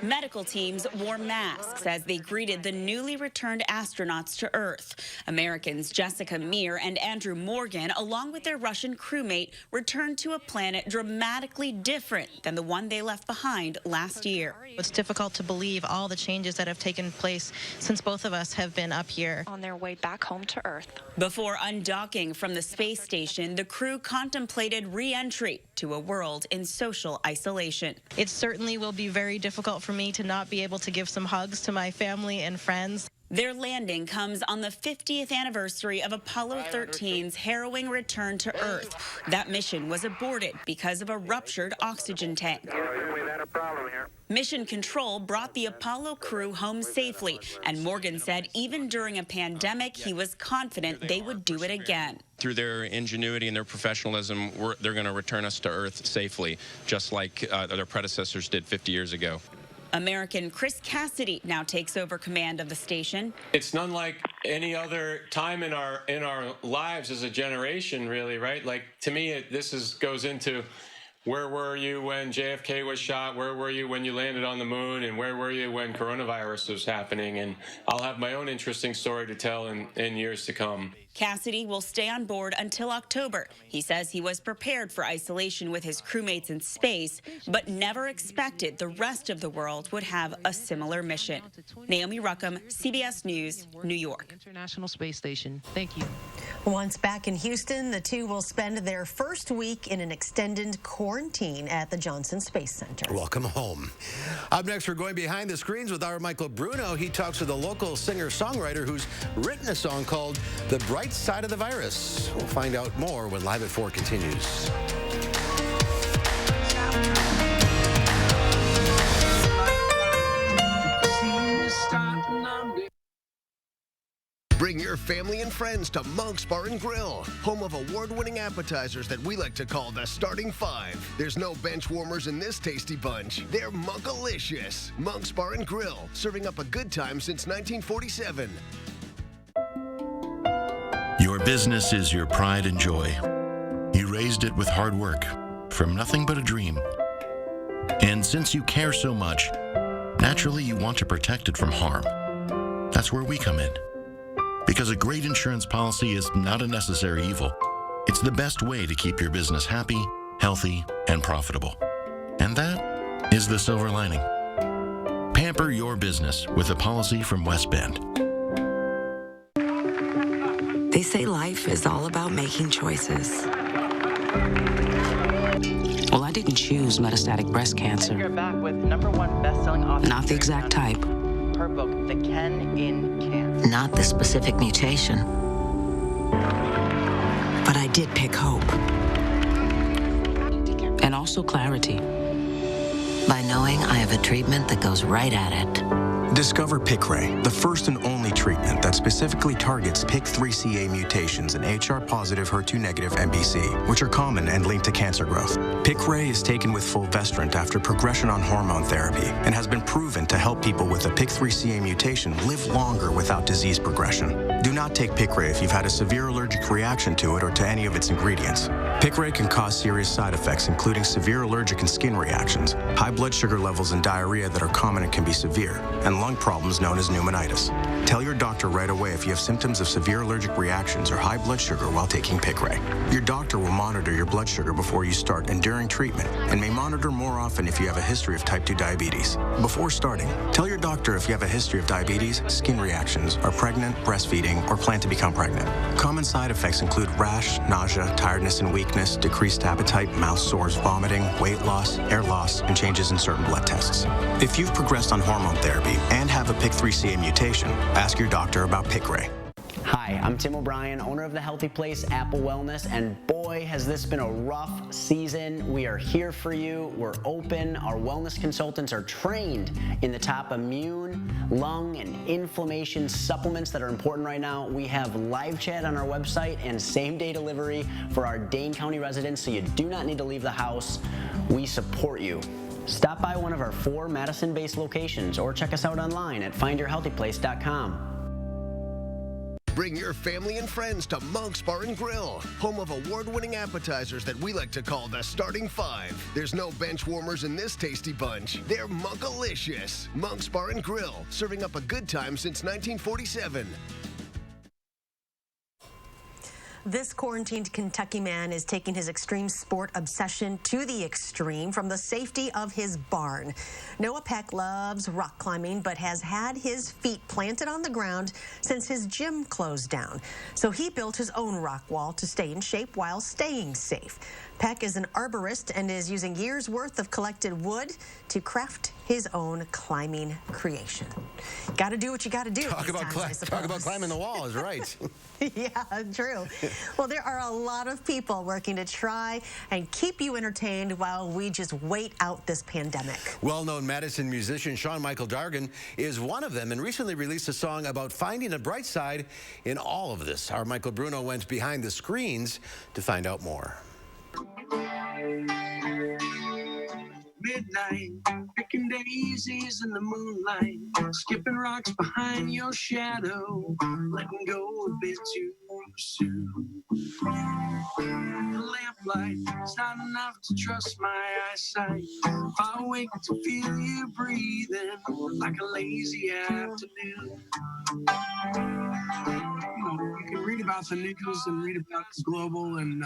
Medical teams wore masks as they greeted the newly returned astronauts to Earth. Americans Jessica Meir and Andrew Morgan, along with their Russian crewmate, returned to a planet dramatically different than the one they left behind last year. It's difficult to believe all the changes that have taken place since both of us have been up here. On their way back home to Earth. Before undocking from the space station, the crew contemplated re-entry to a world in social isolation. It certainly will be very difficult for me to not be able to give some hugs to my family and friends. Their landing comes on the 50th anniversary of Apollo 13's harrowing return to Earth. That mission was aborted because of a ruptured oxygen tank. Mission Control brought the Apollo crew home safely, and Morgan said even during a pandemic, he was confident they would do it again. Through their ingenuity and their professionalism, they're going to return us to Earth safely, just like their predecessors did 50 years ago. American Chris Cassidy now takes over command of the station. It's none like any other time in our lives as a generation, really, right? Like, to me, this goes into where were you when JFK was shot? Where were you when you landed on the moon? And where were you when coronavirus was happening? And I'll have my own interesting story to tell in years to come. Cassidy will stay on board until October. He says he was prepared for isolation with his crewmates in space, but never expected the rest of the world would have a similar mission. Naomi Ruckham, CBS News, New York. International Space Station. Thank you. Once back in Houston, the two will spend their first week in an extended quarantine at the Johnson Space Center. Welcome home. Up next, we're going behind the screens with our Michael Bruno. He talks with a local singer-songwriter who's written a song called The Bright Side of the Virus. We'll find out more when Live at 4 continues. Bring your family and friends to Monk's Bar and Grill, home of award-winning appetizers that we like to call the starting five. There's no bench warmers in this tasty bunch. They're Monkalicious. Monk's Bar and Grill, serving up a good time since 1947. Your business is your pride and joy. You raised it with hard work, from nothing but a dream. And since you care so much, naturally you want to protect it from harm. That's where we come in. Because a great insurance policy is not a necessary evil. It's the best way to keep your business happy, healthy, and profitable. And that is the silver lining. Pamper your business with a policy from West Bend. They say life is all about making choices. Well, I didn't choose metastatic breast cancer. You're back with #1 best-selling author. Not the exact type. Her book, The Ken in Cancer. Not the specific mutation. But I did pick hope. And also clarity. By knowing I have a treatment that goes right at it. Discover Piqray, the first and only treatment that specifically targets PIK3CA mutations in HR-positive, HER2-negative MBC, which are common and linked to cancer growth. Piqray is taken with fulvestrant after progression on hormone therapy and has been proven to help people with a PIK3CA mutation live longer without disease progression. Do not take Piqray if you've had a severe allergic reaction to it or to any of its ingredients. Piqray can cause serious side effects, including severe allergic and skin reactions, high blood sugar levels and diarrhea that are common and can be severe, and lung problems known as pneumonitis. Tell your doctor right away if you have symptoms of severe allergic reactions or high blood sugar while taking Piqray. Your doctor will monitor your blood sugar before you start and during treatment, and may monitor more often if you have a history of type 2 diabetes. Before starting, tell your doctor if you have a history of diabetes, skin reactions, are pregnant, breastfeeding, or plan to become pregnant. Common side effects include rash, nausea, tiredness and weakness, decreased appetite, mouth sores, vomiting, weight loss, hair loss, and changes in certain blood tests. If you've progressed on hormone therapy and have a PIK3CA mutation, ask your doctor about Piqray. Hi, I'm Tim O'Brien, owner of The Healthy Place, Apple Wellness, and boy, has this been a rough season. We are here for you. We're open. Our wellness consultants are trained in the top immune, lung, and inflammation supplements that are important right now. We have live chat on our website and same-day delivery for our Dane County residents, so you do not need to leave the house. We support you. Stop by one of our 4 Madison-based locations or check us out online at findyourhealthyplace.com. Bring your family and friends to Monk's Bar and Grill, home of award-winning appetizers that we like to call the starting five. There's no bench warmers in this tasty bunch. They're Monkalicious. Monk's Bar and Grill, serving up a good time since 1947. This quarantined Kentucky man is taking his extreme sport obsession to the extreme from the safety of his barn. Noah Peck loves rock climbing, but has had his feet planted on the ground since his gym closed down. So he built his own rock wall to stay in shape while staying safe. Peck is an arborist and is using years' worth of collected wood to craft his own climbing creation. Got to do what you got to do. Talk about climbing the wall is right. Yeah, true. Well, there are a lot of people working to try and keep you entertained while we just wait out this pandemic. Well-known Madison musician Sean Michael Dargan is one of them and recently released a song about finding a bright side in all of this. Our Michael Bruno went behind the screens to find out more. Midnight, picking daisies in the moonlight, skipping rocks behind your shadow, letting go a bit too soon. The lamplight is not enough to trust my eyesight. If I awake to feel you breathing like a lazy afternoon. You can read about the news and read about global and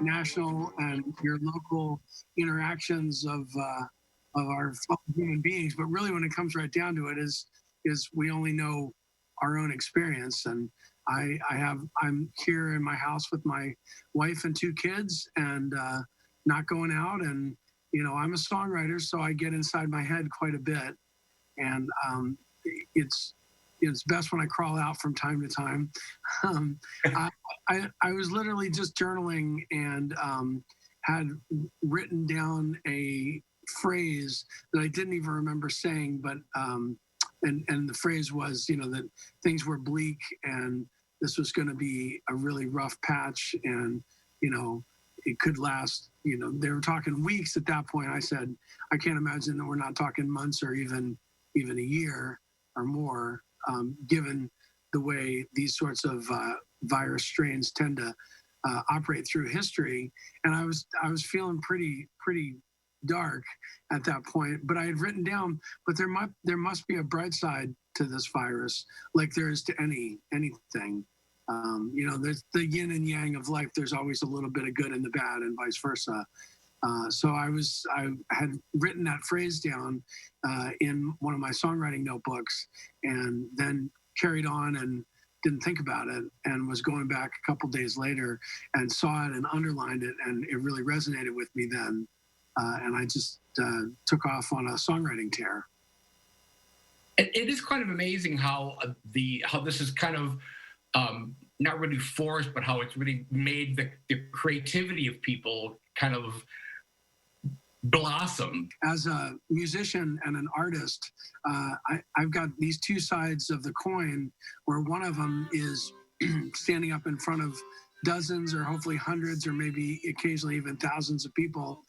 national and your local interactions of our fellow human beings, but really when it comes right down to it is we only know our own experience. And I'm here in my house with my wife and 2 kids and not going out. And I'm a songwriter, so I get inside my head quite a bit, and it's best when I crawl out from time to time. I was literally just journaling and had written down a phrase that I didn't even remember saying, but and the phrase was, that things were bleak and this was going to be a really rough patch, and it could last. They were talking weeks at that point. I said, I can't imagine that we're not talking months or even a year or more. Given the way these sorts of virus strains tend to operate through history, and I was feeling pretty dark at that point. But I had written down, but there must be a bright side to this virus, like there is to anything. There's the yin and yang of life. There's always a little bit of good and the bad, and vice versa. So I had written that phrase down in one of my songwriting notebooks, and then carried on and didn't think about it, and was going back a couple days later and saw it and underlined it, and it really resonated with me then. And I just took off on a songwriting tear. It is kind of amazing how this is kind of not really forced, but how it's really made the creativity of people kind of blossom. As a musician and an artist, I've got these 2 sides of the coin, where one of them is standing up in front of dozens or hopefully hundreds or maybe occasionally even thousands of people,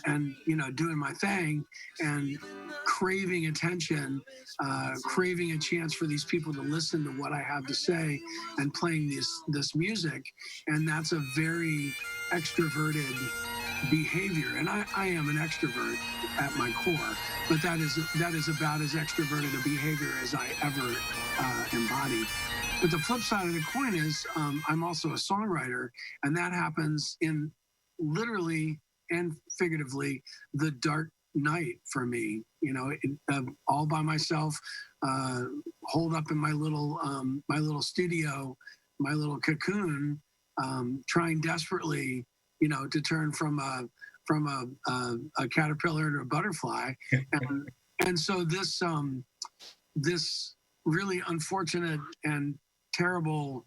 and doing my thing and craving attention, craving a chance for these people to listen to what I have to say, and playing this music. And that's a very extroverted behavior, and I am an extrovert at my core, but that is about as extroverted a behavior as I ever embodied. But the flip side of the coin is I'm also a songwriter, and that happens in literally and figuratively the dark night for me. All by myself, holed up in my little studio, my little cocoon, trying desperately to turn from a caterpillar to a butterfly, and so this really unfortunate and terrible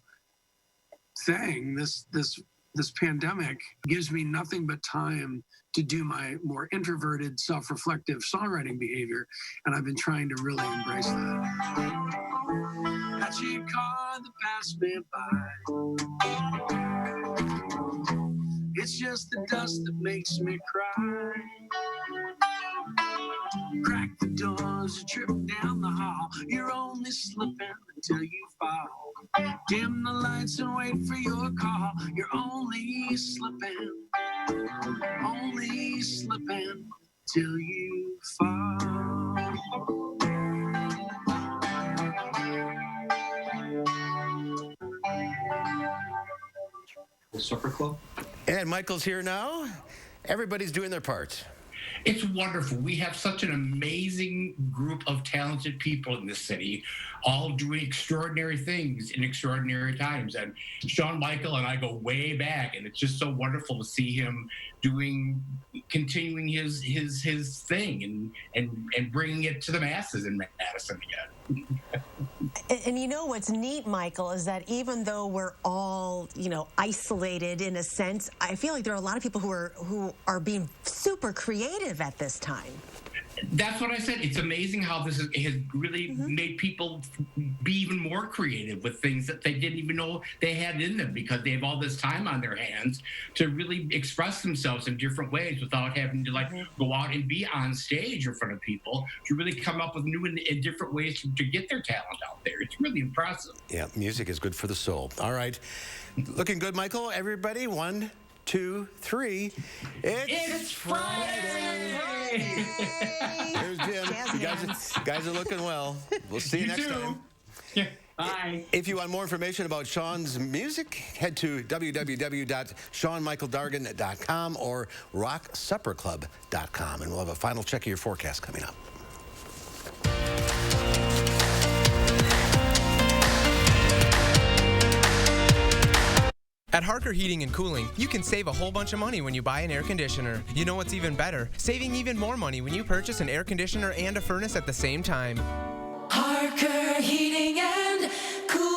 thing, this pandemic, gives me nothing but time to do my more introverted, self-reflective songwriting behavior, and I've been trying to really embrace that. That's your car that passed me by. It's just the dust that makes me cry. Crack the doors, you trip down the hall. You're only slipping until you fall. Dim the lights and wait for your call. You're only slipping till you fall. Supper Club. And Michael's here now. Everybody's doing their part. It's wonderful. We have such an amazing group of talented people in this city, all doing extraordinary things in extraordinary times. And Shawn Michael and I go way back, and it's just so wonderful to see him continuing his thing and bringing it to the masses in Madison again. And you know what's neat, Michael, is that even though we're all, isolated in a sense, I feel like there are a lot of people who are being super creative at this time. That's what I said. It's amazing how this has really made people be even more creative with things that they didn't even know they had in them, because they have all this time on their hands to really express themselves in different ways without having to go out and be on stage in front of people, to really come up with new and different ways to get their talent out there. It's really impressive. Yeah, music is good for the soul. All right. Looking good, Michael. Everybody, 1, 2, 3. It's Friday! Here's Jim. You guys are looking well. We'll see you next time. Yeah. Bye. If you want more information about Shawn's music, head to www.ShawnMichaelDargan.com or RockSupperClub.com, and we'll have a final check of your forecast coming up. At Harker Heating and Cooling, you can save a whole bunch of money when you buy an air conditioner. You know what's even better? Saving even more money when you purchase an air conditioner and a furnace at the same time. Harker Heating and Cooling.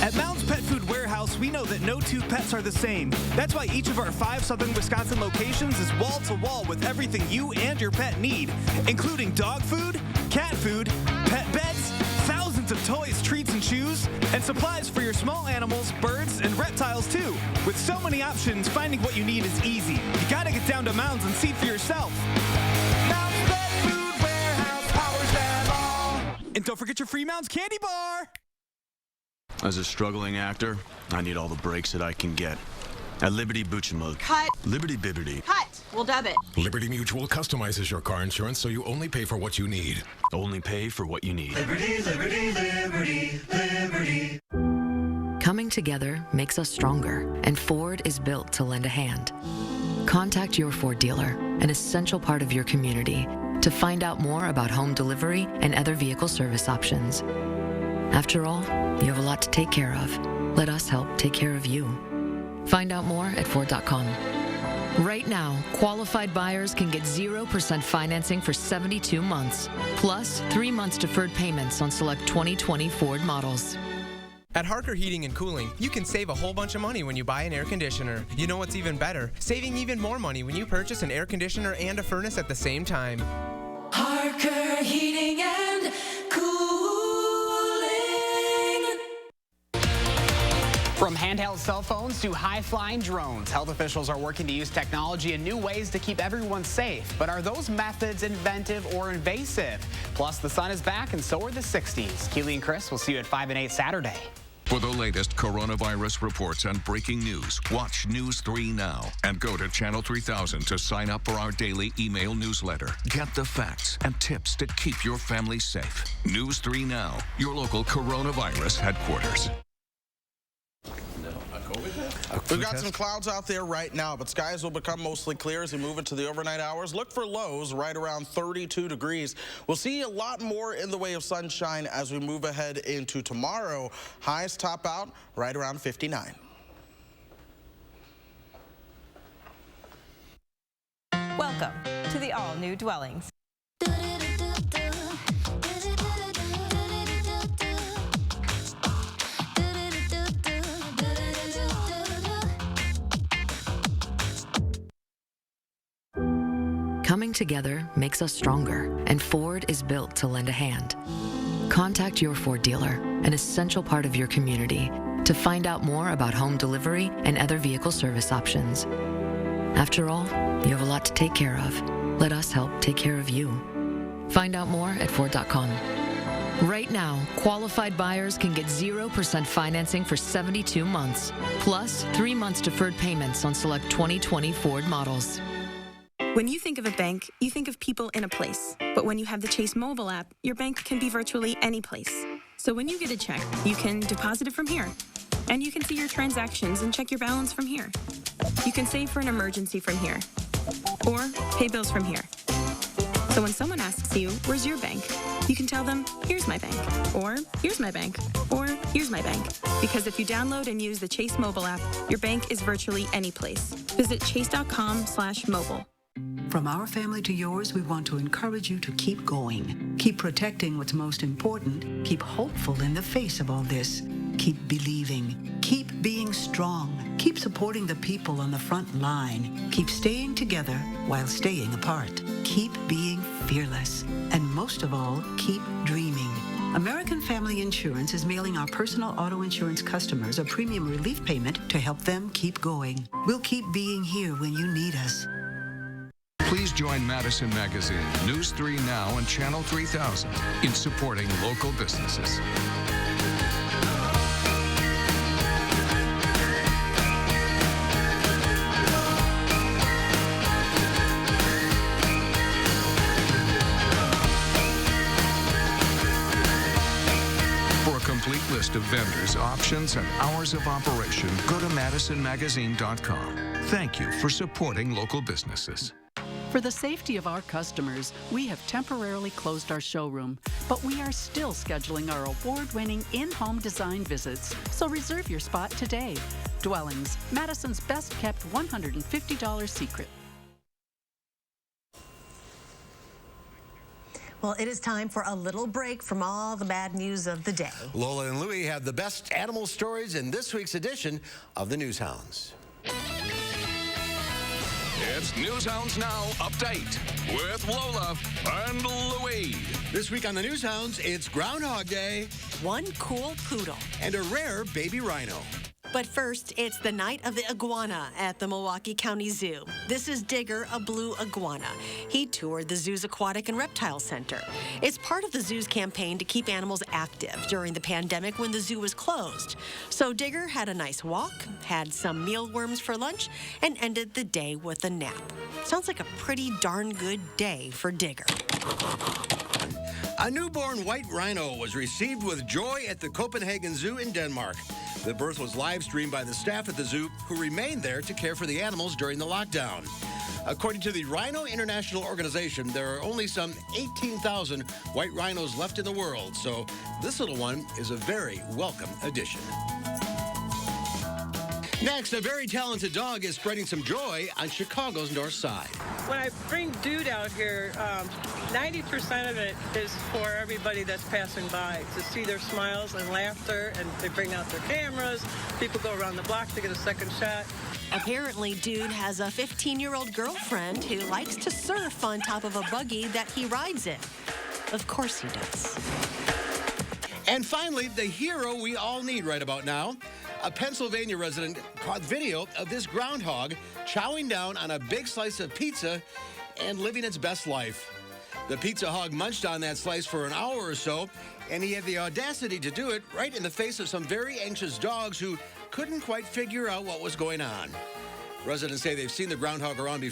At Mounds Pet Food Warehouse, we know that no two pets are the same. That's why each of our 5 southern Wisconsin locations is wall-to-wall with everything you and your pet need, including dog food, cat food, pet beds, thousands of toys, treats, and chews, and supplies for your small animals, birds, and reptiles too. With so many options, finding what you need is easy. You gotta get down to Mounds and see for yourself. Mounds Pet Food Warehouse powers them all. And don't forget your free Mounds candy bar. As a struggling actor, I need all the breaks that I can get. At Liberty Buchamuk. Cut. Liberty Bibbity. Cut. We'll dub it. Liberty Mutual customizes your car insurance so you only pay for what you need. Only pay for what you need. Liberty, Liberty, Liberty, Liberty. Coming together makes us stronger, and Ford is built to lend a hand. Contact your Ford dealer, an essential part of your community, to find out more about home delivery and other vehicle service options. After all, you have a lot to take care of. Let us help take care of you. Find out more at Ford.com. Right now, qualified buyers can get 0% financing for 72 months, plus 3 months deferred payments on select 2020 Ford models. At Harker Heating and Cooling, you can save a whole bunch of money when you buy an air conditioner. You know what's even better? Saving even more money when you purchase an air conditioner and a furnace at the same time. Harker Heating and Cooling. From handheld cell phones to high-flying drones, health officials are working to use technology in new ways to keep everyone safe. But are those methods inventive or invasive? Plus, the sun is back and so are the 60s. Keely and Chris will see you at 5 and 8 Saturday. For the latest coronavirus reports and breaking news, watch News 3 now and go to Channel 3000 to sign up for our daily email newsletter. Get the facts and tips to keep your family safe. News 3 now, your local coronavirus headquarters. We've got some clouds out there right now, but skies will become mostly clear as we move into the overnight hours. Look for lows right around 32 degrees. We'll see a lot more in the way of sunshine as we move ahead into tomorrow. Highs top out right around 59. Welcome to the all-new Dwellings. Coming together makes us stronger, and Ford is built to lend a hand. Contact your Ford dealer, an essential part of your community, to find out more about home delivery and other vehicle service options. After all, you have a lot to take care of. Let us help take care of you. Find out more at Ford.com. Right now, qualified buyers can get 0% financing for 72 months, plus 3 months deferred payments on select 2020 Ford models. When you think of a bank, you think of people in a place. But when you have the Chase mobile app, your bank can be virtually any place. So when you get a check, you can deposit it from here. And you can see your transactions and check your balance from here. You can save for an emergency from here. Or pay bills from here. So when someone asks you, where's your bank? You can tell them, here's my bank, or here's my bank, or here's my bank. Because if you download and use the Chase mobile app, your bank is virtually any place. Visit chase.com/mobile. From our family to yours, we want to encourage you to keep going. Keep protecting what's most important. Keep hopeful in the face of all this. Keep believing. Keep being strong. Keep supporting the people on the front line. Keep staying together while staying apart. Keep being fearless. And most of all, keep dreaming. American Family Insurance is mailing our personal auto insurance customers a premium relief payment to help them keep going. We'll keep being here when you need us. Please join Madison Magazine, News 3 Now, and Channel 3000 in supporting local businesses. For a complete list of vendors, options, and hours of operation, go to MadisonMagazine.com. Thank you for supporting local businesses. For the safety of our customers, we have temporarily closed our showroom, but we are still scheduling our award-winning in-home design visits, so reserve your spot today. Dwellings, Madison's best-kept $150 secret. Well, it is time for a little break from all the bad news of the day. Lola and Louie have the best animal stories in this week's edition of the News Hounds. It's News Hounds Now Update with Lola and Louie. This week on the News Hounds, it's Groundhog Day. One cool poodle. And a rare baby rhino. But first, it's the night of the iguana at the Milwaukee County Zoo. This is Digger, a blue iguana. He toured the zoo's aquatic and reptile center. It's part of the zoo's campaign to keep animals active during the pandemic when the zoo was closed. So Digger had a nice walk, had some mealworms for lunch, and ended the day with a nap. Sounds like a pretty darn good day for Digger. A newborn white rhino was received with joy at the Copenhagen Zoo in Denmark. The birth was live streamed by the staff at the zoo, who remained there to care for the animals during the lockdown. According to the Rhino International Organization, there are only some 18,000 white rhinos left in the world, so this little one is a very welcome addition. Next, a very talented dog is spreading some joy on Chicago's North Side. When I bring Dude out here, 90% of it is for everybody that's passing by, to see their smiles and laughter, and they bring out their cameras. People go around the block to get a second shot. Apparently, Dude has a 15-year-old girlfriend who likes to surf on top of a buggy that he rides in. Of course he does. And finally, the hero we all need right about now. A Pennsylvania resident caught video of this groundhog chowing down on a big slice of pizza and living its best life. The pizza hog munched on that slice for an hour or so, and he had the audacity to do it right in the face of some very anxious dogs who couldn't quite figure out what was going on. Residents say they've seen the groundhog around before.